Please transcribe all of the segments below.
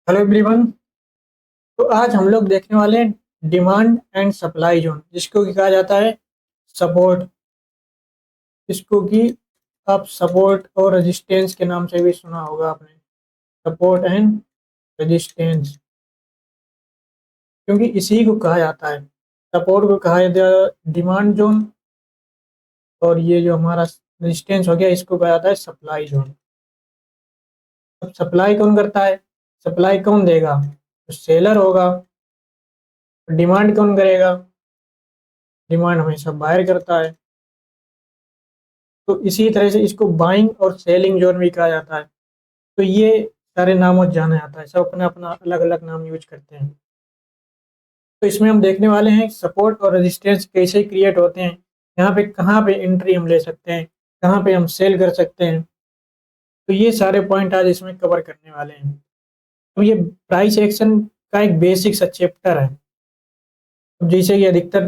Hello everyone. तो आज हम लोग देखने वाले हैं डिमांड एंड सप्लाई जोन, जिसको कि कहा जाता है सपोर्ट। इसको कि आप सपोर्ट और रेजिस्टेंस के नाम से भी सुना होगा आपने। सपोर्ट एंड रेजिस्टेंस, क्योंकि इसी को कहा जाता है। सपोर्ट को कहा जाता है डिमांड जोन, और ये जो हमारा रेजिस्टेंस हो गया इसको कहा जाता है सप्लाई जोन। अब सप्लाई कौन करता है? सप्लाई कौन देगा? तो सेलर होगा। डिमांड कौन करेगा? डिमांड हमेशा बायर करता है। तो इसी तरह से इसको बाइंग और सेलिंग जोन भी कहा जाता है। तो ये सारे नामों से जाना जाता है, सब अपना अपना अलग अलग नाम यूज करते हैं। तो इसमें हम देखने वाले हैं सपोर्ट और रेजिस्टेंस कैसे क्रिएट होते हैं, यहाँ पे कहाँ पे एंट्री हम ले सकते हैं, कहाँ पे हम सेल कर सकते हैं। तो ये सारे पॉइंट आज इसमें कवर करने वाले हैं। तो ये प्राइस एक्शन का एक बेसिक सा चैप्टर है। अब जैसे कि अधिकतर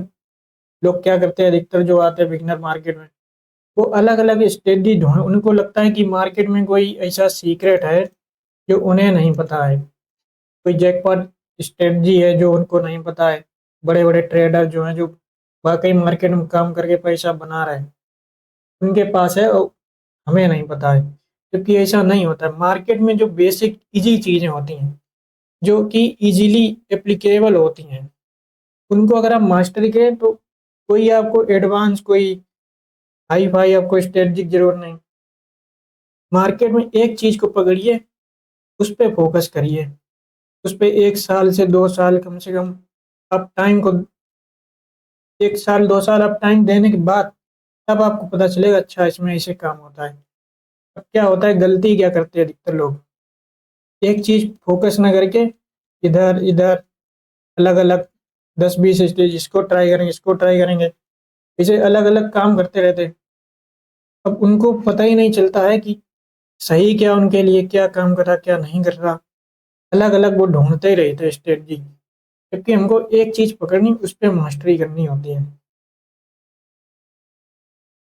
लोग क्या करते हैं, अधिकतर जो आते हैं बिगनर मार्केट में, वो अलग अलग स्ट्रेटजी ढूंढ, उनको लगता है कि मार्केट में कोई ऐसा सीक्रेट है जो उन्हें नहीं पता है। कोई जैकपॉट स्ट्रेटजी है जो उनको नहीं पता है। बड़े बड़े ट्रेडर जो हैं, जो वाकई मार्केट में काम करके पैसा बना रहे हैं, उनके पास है और हमें नहीं पता है। क्योंकि ऐसा नहीं होता है। मार्केट में जो बेसिक इजी चीज़ें होती हैं, जो कि इजीली एप्लीकेबल होती हैं, उनको अगर आप मास्टरी करें तो कोई आपको एडवांस, कोई हाई फाई आपको स्ट्रेटजी की जरूरत नहीं। मार्केट में एक चीज़ को पकड़िए, उस पे फोकस करिए, उस पे 1 साल से 2 साल कम से कम आप टाइम को, 1 साल 2 साल आप टाइम देने के बाद तब आपको पता चलेगा अच्छा इसमें ऐसे काम होता है। अब क्या होता है, गलती क्या करते हैं अधिकतर लोग, एक चीज फोकस ना करके इधर इधर अलग अलग 10 20 स्टेज, इसको ट्राई करेंगे, इसको ट्राई करेंगे, इसे अलग अलग काम करते रहते हैं। अब उनको पता ही नहीं चलता है कि सही क्या उनके लिए, क्या काम कर रहा क्या नहीं कर रहा। अलग अलग वो ढूंढते ही रहते हैं स्ट्रेटजी। जबकि हमको एक चीज पकड़नी, उस पर मास्टरी करनी होती है।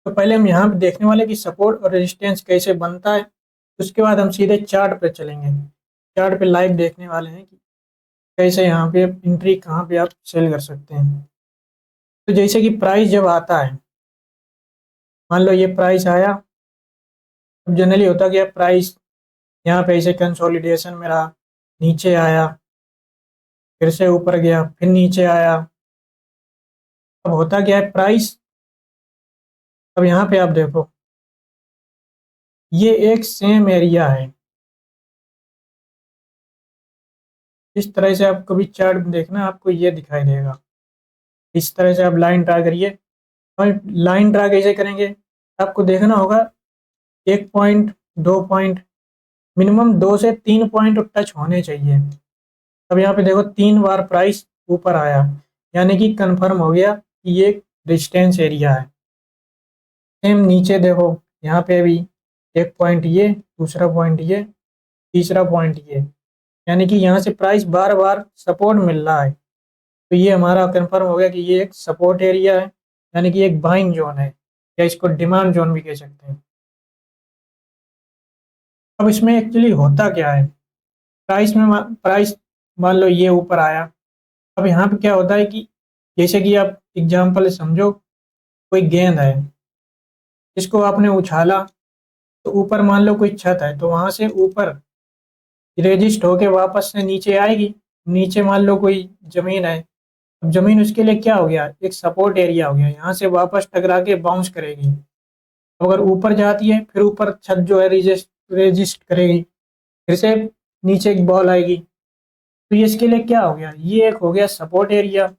तो पहले हम यहाँ पे देखने वाले कि सपोर्ट और रेजिस्टेंस कैसे बनता है। उसके बाद हम सीधे चार्ट पे चलेंगे। चार्ट पे लाइव देखने वाले हैं कि कैसे यहाँ पे एंट्री, कहाँ पे आप सेल कर सकते हैं। तो जैसे कि प्राइस जब आता है, मान लो ये प्राइस आया। अब जनरली होता क्या, प्राइस यहाँ पे ऐसे कंसोलिडेशन में रहा, नीचे आया, फिर से ऊपर गया, फिर नीचे आया। अब होता क्या है प्राइस, अब यहाँ पे आप देखो, ये एक सेम एरिया है। इस तरह से आप कभी चार्ट में देखना, आपको ये दिखाई देगा। इस तरह से आप लाइन ड्रा करिए। और लाइन ड्रा कैसे करेंगे, आपको देखना होगा 1 पॉइंट, 2 पॉइंट, मिनिमम 2 से 3 पॉइंट टच होने चाहिए। अब यहाँ पे देखो 3 बार प्राइस ऊपर आया, यानी कि कंफर्म हो गया कि ये रेजिस्टेंस एरिया है। सेम नीचे देखो, यहाँ पे भी 1 पॉइंट ये, दूसरा पॉइंट ये, तीसरा पॉइंट ये, यानी कि यहाँ से प्राइस बार बार सपोर्ट मिल रहा है। तो ये हमारा कंफर्म हो गया कि ये एक सपोर्ट एरिया है, यानी कि एक बाइंग जोन है, या इसको डिमांड जोन भी कह सकते हैं। अब इसमें एक्चुअली होता क्या है, प्राइस मान लो ये ऊपर आया। अब यहाँ पे क्या होता है कि जैसे कि आप एग्जांपल समझो, कोई गेंद है, इसको आपने उछाला, तो ऊपर मान लो कोई छत है, तो वहां से ऊपर रेजिस्ट होके वापस से नीचे आएगी। नीचे मान लो कोई जमीन है, अब जमीन उसके लिए क्या हो गया, एक सपोर्ट एरिया हो गया, यहाँ से वापस टकरा के बाउंस करेगी। अगर ऊपर जाती है, फिर ऊपर छत जो है रेजिस्ट रेजिस्ट करेगी, फिर से नीचे एक बॉल आएगी। तो ये इसके लिए क्या हो गया, ये एक हो गया सपोर्ट एरिया,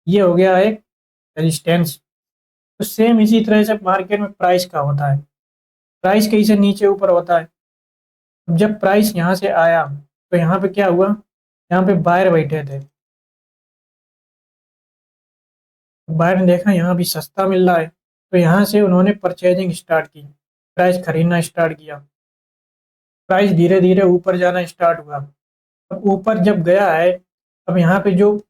ये हो गया एक रेजिस्टेंस। तो सेम इसी तरह से मार्केट में प्राइस का होता है। प्राइस कहीं से नीचे ऊपर होता है। अब जब प्राइस यहाँ से आया, तो यहाँ पे क्या हुआ, यहाँ पे बायर बैठे थे। बायर ने देखा यहाँ भी सस्ता मिल रहा है, तो यहाँ से उन्होंने परचेजिंग स्टार्ट की, प्राइस खरीदना स्टार्ट किया। प्राइस धीरे धीरे ऊपर जाना स्टार्ट हुआ। अब ऊपर जब गया है, अब यहाँ पे जो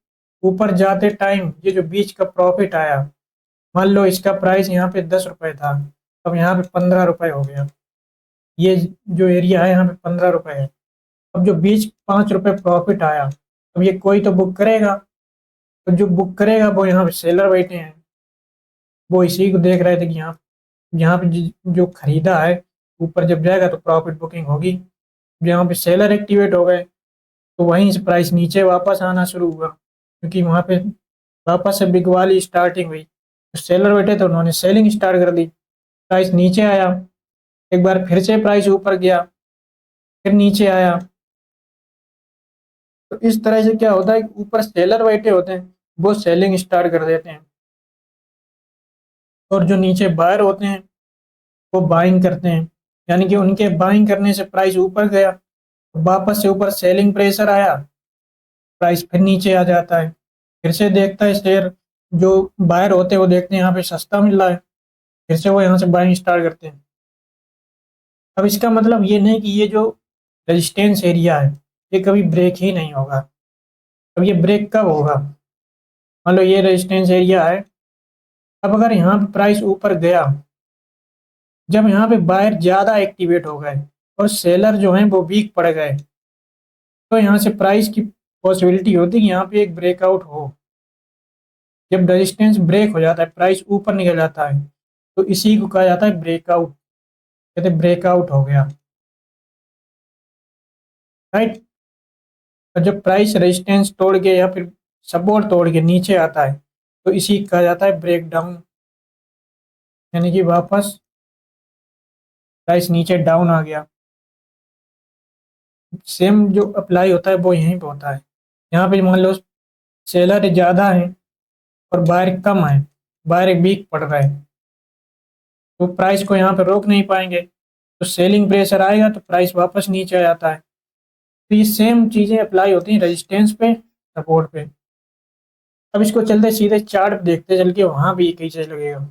ऊपर जाते टाइम ये जो बीच का प्रॉफिट आया, मान लो इसका प्राइस यहाँ पे 10 रुपए था, अब यहाँ पे 15 रुपए हो गया। ये जो एरिया है यहाँ पे 15 रुपए है। अब जो बीच 5 रुपए प्रॉफिट आया, अब ये कोई तो बुक करेगा, तो जो बुक करेगा वो यहाँ पे सेलर बैठे हैं, वो इसी को देख रहे थे कि यहाँ यहाँ पे जो खरीदा है ऊपर जब जाएगा तो प्रॉफिट बुकिंग होगी। यहाँ पे सेलर एक्टिवेट हो गए तो वहीं से प्राइस नीचे वापस आना शुरू हुआ, क्योंकि वहाँ पे वापस से बिग वाली स्टार्टिंग हुई, तो सेलर बैठे तो उन्होंने सेलिंग स्टार्ट कर दी, प्राइस नीचे आया, एक बार फिर से प्राइस ऊपर गया, फिर नीचे आया। तो इस तरह से क्या होता है कि ऊपर सेलर बैठे होते हैं, वो सेलिंग स्टार्ट कर देते हैं, और जो नीचे बायर होते हैं वो बाइंग करते हैं, यानी कि उनके बाइंग करने से प्राइस ऊपर गया, वापस से ऊपर सेलिंग प्रेशर आया, प्राइस फिर नीचे आ जाता है, फिर से देखता है शेयर, जो बायर होते हैं वो देखते हैं यहाँ पे सस्ता मिल रहा है, फिर से वो यहाँ से बाइंग स्टार्ट करते हैं। अब इसका मतलब ये नहीं कि ये जो रेजिस्टेंस एरिया है ये कभी ब्रेक ही नहीं होगा। अब ये ब्रेक कब होगा? मान लो ये रेजिस्टेंस एरिया है, अब अगर यहाँ पे प्राइस ऊपर गया, जब यहाँ पे बायर ज़्यादा एक्टिवेट हो गए और सेलर जो हैं वो वीक पड़ गए, तो यहाँ से प्राइस की पॉसिबिलिटी होती है कि यहाँ पे एक ब्रेकआउट हो। जब रेजिस्टेंस ब्रेक हो जाता है, प्राइस ऊपर निकल जाता है, तो इसी को कहा जाता है ब्रेकआउट, कहते हैं ब्रेकआउट हो गया, राइट। और जब प्राइस रेजिस्टेंस तोड़ के या फिर सपोर्ट तोड़ के नीचे आता है, तो इसी को कहा जाता है ब्रेक डाउन, यानी कि वापस प्राइस नीचे डाउन आ गया। सेम जो अप्लाई होता है वो यहीं पे होता है। यहाँ पे मान लो सेलर ज़्यादा है और बायर कम है, बायर एक वीक पड़ रहा है, तो प्राइस को यहाँ पे रोक नहीं पाएंगे, तो सेलिंग प्रेशर आएगा तो प्राइस वापस नीचे आ जाता है। तो ये सेम चीज़ें अप्लाई होती हैं रेजिस्टेंस पे, सपोर्ट पे। अब इसको चलते सीधे चार्ट पे देखते चल के, वहाँ भी एक ही चीज़ लगेगा।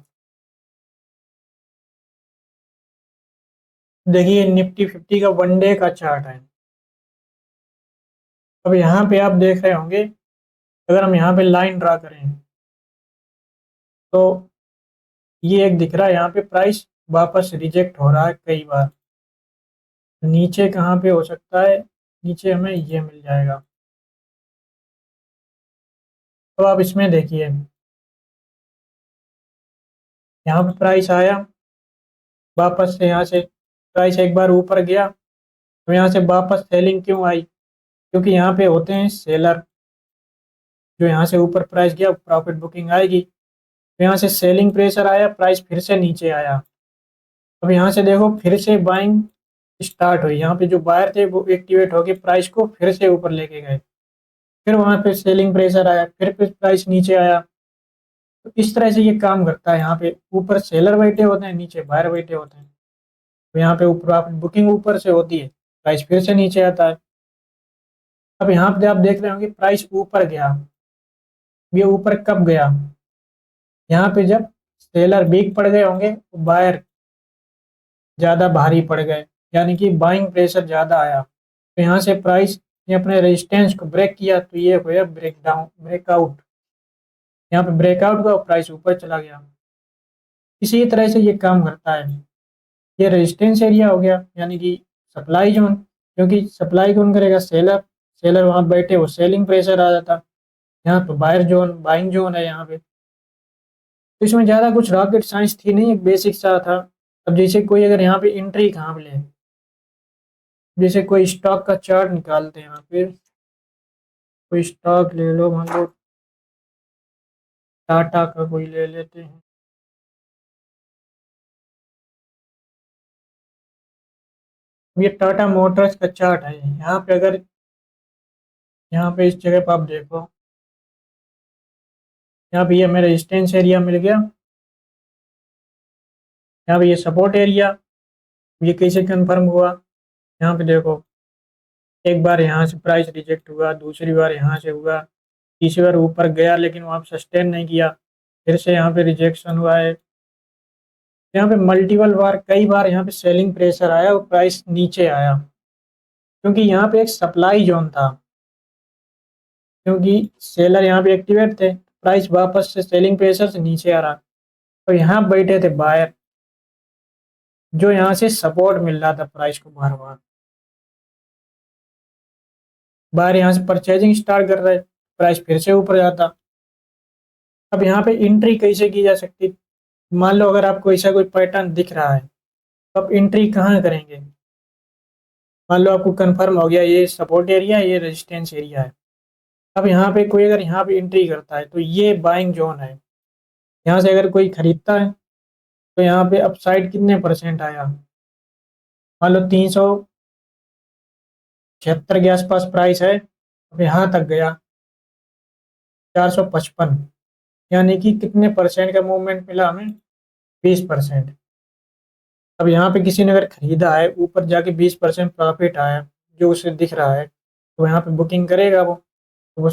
देखिए निफ्टी 50 का 1 डे का चार्ट है। अब यहाँ पे आप देख रहे होंगे, अगर हम यहाँ पे लाइन ड्रा करें तो ये एक दिख रहा है, यहाँ पे प्राइस वापस रिजेक्ट हो रहा है कई बार। नीचे कहाँ पे हो सकता है? नीचे हमें ये मिल जाएगा। तो आप इसमें देखिए, यहाँ पे प्राइस आया, वापस से यहाँ से प्राइस एक बार ऊपर गया, तो यहाँ से वापस सेलिंग क्यों आई? क्योंकि यहाँ पे होते हैं सेलर, जो यहाँ से ऊपर प्राइस गया प्रॉफिट बुकिंग आएगी, तो यहाँ से सेलिंग प्रेशर आया, प्राइस फिर से नीचे आया। अब यहाँ से देखो फिर से बाइंग स्टार्ट हुई, यहाँ पे जो बायर थे वो एक्टिवेट होके प्राइस को फिर से ऊपर लेके गए, फिर वहाँ पे सेलिंग प्रेशर आया, फिर प्राइस नीचे आया। तो इस तरह से ये काम करता है। यहाँ पे ऊपर सेलर बैठे होते हैं, नीचे बायर बैठे होते हैं, तो यहाँ पे ऊपर आप बुकिंग ऊपर से होती है, प्राइस फिर से नीचे आता है। अब यहाँ पे आप देख रहे होंगे प्राइस ऊपर गया, ये ऊपर कब गया? यहाँ पे जब सेलर वीक पड़ गए होंगे, बायर ज़्यादा भारी पड़ गए, यानी कि बाइंग प्रेशर ज़्यादा आया, तो यहाँ से प्राइस ने अपने रेजिस्टेंस को ब्रेक किया, तो ये हुआ ब्रेक डाउन, ब्रेकआउट। यहाँ पे ब्रेकआउट हुआ, प्राइस ऊपर चला गया। इसी तरह से ये काम करता है। ये रेजिस्टेंस एरिया हो गया, यानी कि सप्लाई जोन, क्योंकि सप्लाई कौन करेगा? सेलर। सेलर वहाँ बैठे, वो सेलिंग प्रेशर आ जाता। यहाँ पे बायर जोन, बाइंग जोन है यहाँ पे। तो इसमें ज़्यादा कुछ रॉकेट साइंस थी नहीं, एक बेसिक सा था। अब जैसे कोई अगर यहाँ पे एंट्री कहाँ पे ले, जैसे कोई स्टॉक का चार्ट निकालते हैं, यहाँ पे कोई स्टॉक ले लो, मान लो टाटा का कोई ले लेते हैं। ये टाटा मोटर्स का चार्ट है। यहाँ पे अगर, यहाँ पे इस जगह पर आप देखो, यहाँ पे ये हमें रेजिस्टेंस एरिया मिल गया, यहाँ पे ये सपोर्ट एरिया, ये कैसे कंफर्म हुआ? यहाँ पे देखो, एक बार यहाँ से प्राइस रिजेक्ट हुआ, दूसरी बार यहाँ से हुआ, तीसरी बार ऊपर गया लेकिन वहाँ पे सस्टेन नहीं किया, फिर से यहाँ पे रिजेक्शन हुआ है। यहाँ पे मल्टीपल बार, कई बार यहाँ पे सेलिंग प्रेशर आया और प्राइस नीचे आया, क्योंकि यहाँ पे एक सप्लाई जोन था, क्योंकि सेलर यहाँ पे एक्टिवेट थे, प्राइस वापस से सेलिंग प्रेशर से नीचे आ रहा, तो यहाँ बैठे थे बायर, जो यहाँ से सपोर्ट मिल रहा था प्राइस को बार बार। बायर यहाँ से परचेजिंग स्टार्ट कर रहा है, प्राइस फिर से ऊपर जाता। अब यहाँ पे एंट्री कैसे की जा सकती? मान लो अगर आपको ऐसा कोई पैटर्न दिख रहा है तो आप एंट्री कहाँ करेंगे? मान लो आपको कंफर्म हो गया ये सपोर्ट एरिया है, ये रेजिस्टेंस एरिया है। अब यहाँ पे कोई अगर यहाँ पे एंट्री करता है तो ये बाइंग जोन है। यहाँ से अगर कोई खरीदता है तो यहाँ पे अपसाइड कितने परसेंट आया? मान लो 376 के आसपास प्राइस है, अब यहाँ तक गया 455, यानी कि कितने परसेंट का मूवमेंट मिला हमें? 20%। अब यहाँ पे किसी ने अगर खरीदा है, ऊपर जाके 20% प्रॉफिट आया जो उसे दिख रहा है, तो यहाँ पे बुकिंग करेगा वो। तो वो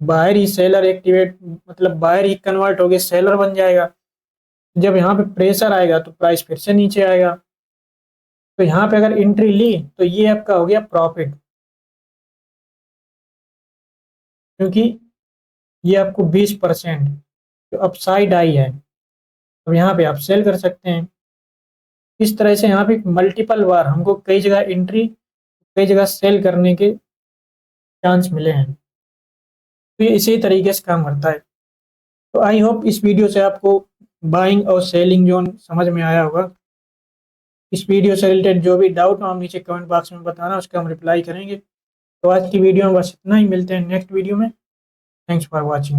बाहर ही सेलर एक्टिवेट, मतलब बाहर ही कन्वर्ट होके सेलर बन जाएगा। जब यहाँ पे प्रेशर आएगा तो प्राइस फिर से नीचे आएगा। तो यहाँ पे अगर एंट्री ली तो ये आपका हो गया प्रॉफिट, क्योंकि ये आपको 20% जो अपसाइड आई है, अब यहाँ पे आप सेल कर सकते हैं। इस तरह से यहाँ पे मल्टीपल बार हमको कई जगह एंट्री, कई जगह सेल करने के चांस मिले हैं। तो ये इसी तरीके से काम करता है। तो आई होप इस वीडियो से आपको बाइंग और सेलिंग जोन समझ में आया होगा। इस वीडियो से रिलेटेड जो भी डाउट हो आप नीचे कमेंट बॉक्स में बताना, उसका हम रिप्लाई करेंगे। तो आज की वीडियो में बस इतना ही, मिलते हैं नेक्स्ट वीडियो में। Thanks for watching.